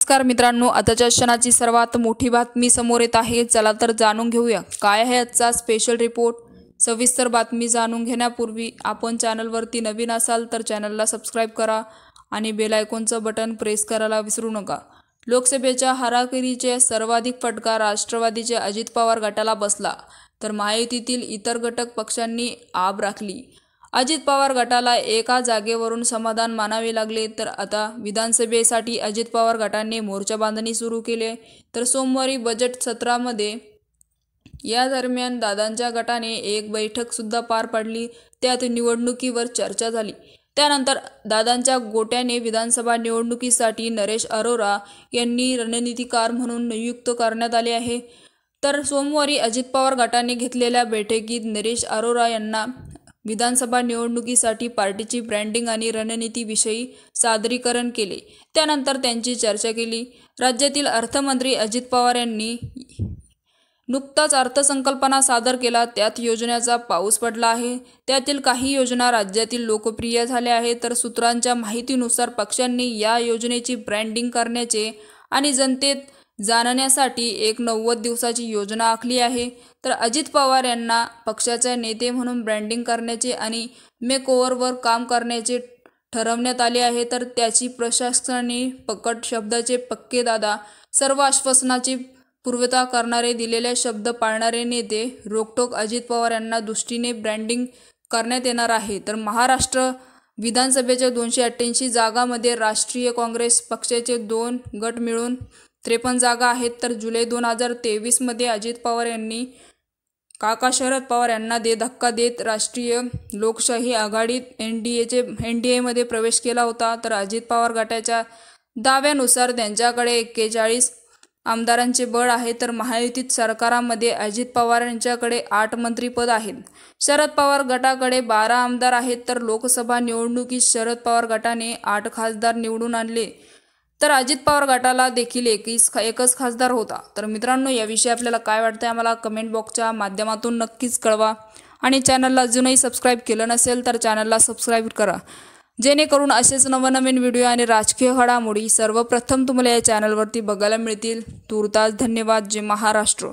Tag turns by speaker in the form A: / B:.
A: नमस्कार मित्रांनो, आताच्या क्षणाची सर्वात मोठी बातमी समोर येत आहे। चला तर जाणून घेऊया काय आहे आजचा स्पेशल रिपोर्ट। सविस्तर बातमी जाणून घेण्यापूर्वी आपण चॅनलवरती नवीन असाल तर चॅनलला सबस्क्राइब करा आणि बेल आयकॉनचं बटन प्रेस करायला विसरू नका। लोकसभेच्या हाराकिरीचे सर्वाधिक फटका राष्ट्रवादीचे अजित पवार गटाला बसला, तर महायुतीतील इतर घटक पक्षांनी आब राखली। अजित पवार गटाला एका जागेवरून समाधान मानावे लागले, तर आता विधानसभेसाठी अजित पवार गटाने मोर्चा बांधणी सुरू केली। तर सोमवारी बजेट सत्रामध्ये या दरम्यान दादांच्या गटाने एक बैठक सुद्धा पार पाडली। त्यात निवडणुकीवर चर्चा झाली। त्यानंतर दादांच्या गोट्याने विधानसभा निवडणुकीसाठी नरेश अरोरा यांनी रणनीतिकार म्हणून नियुक्त करण्यात आले आहे। तर सोमवारी अजित पवार गटाने घेतलेल्या बैठकीत नरेश अरोरा यांना विधानसभा निवडणुकीसाठी पार्टीची ब्रँडिंग आणि रणनीतीविषयी सादरीकरण केले। त्यानंतर त्यांची चर्चा केली। राज्यातील अर्थमंत्री अजित पवार यांनी नुकताच अर्थसंकल्पना सादर केला। त्यात योजनांचा पाऊस पडला आहे। त्यातील काही योजना राज्यातील लोकप्रिय झाल्या आहेत। तर सूत्रांच्या माहितीनुसार पक्षांनी या योजनेची ब्रँडिंग करण्याचे आणि जनतेत जाणण्यासाठी एक 90 दिवसाची योजना आखली आहे। तर अजित पवार यांना पक्षाचे नेते म्हणून ब्रँडिंग करण्याचे आणि मेकओव्हरवर काम करण्याचे ठरवण्यात आले आहे। तर त्याची प्रशासनाने पकड शब्दाचे पक्के दादा, सर्व आश्वासनाची पूर्तता करणारे, दिलेले शब्द पाळणारे नेते, रोखठोक अजित पवार यांना दृष्टीने ब्रँडिंग करण्यात येणार आहे। तर महाराष्ट्र विधानसभेच्या 288 जागांमध्ये राष्ट्रीय काँग्रेस पक्षाचे 2 गट मिळून 53 जागा आहेत। तर जुलै 2023 मध्ये अजित पवार यांनी काका शरद पवार यांना धक्का देत राष्ट्रीय लोकशाही आघाडीत एनडीएमध्ये प्रवेश केला होता। तर अजित पवार गटाच्या दाव्यानुसार त्यांच्याकडे 41 आमदारांचे बळ आहे। तर महायुतीत सरकारामध्ये अजित पवार यांच्याकडे 8 मंत्रिपद आहेत। शरद पवार गटाकडे 12 आमदार आहेत। तर लोकसभा निवडणुकीत शरद पवार गटाने 8 खासदार निवडून आणले, तर अजित पवार गटाला देखील एकच खासदार होता। तर मित्रांनो, याविषयी आपल्याला काय वाटतं आम्हाला कमेंट बॉक्सच्या माध्यमातून नक्कीच कळवा आणि चॅनलला अजूनही सबस्क्राइब केलं नसेल तर चॅनलला सबस्क्राइब करा, जेणेकरून असेच नवनवीन व्हिडिओ आणि राजकीय घडामोडी सर्वप्रथम तुम्हाला या चॅनलवरती बघायला मिळतील। तूर्तास धन्यवाद। जय महाराष्ट्र।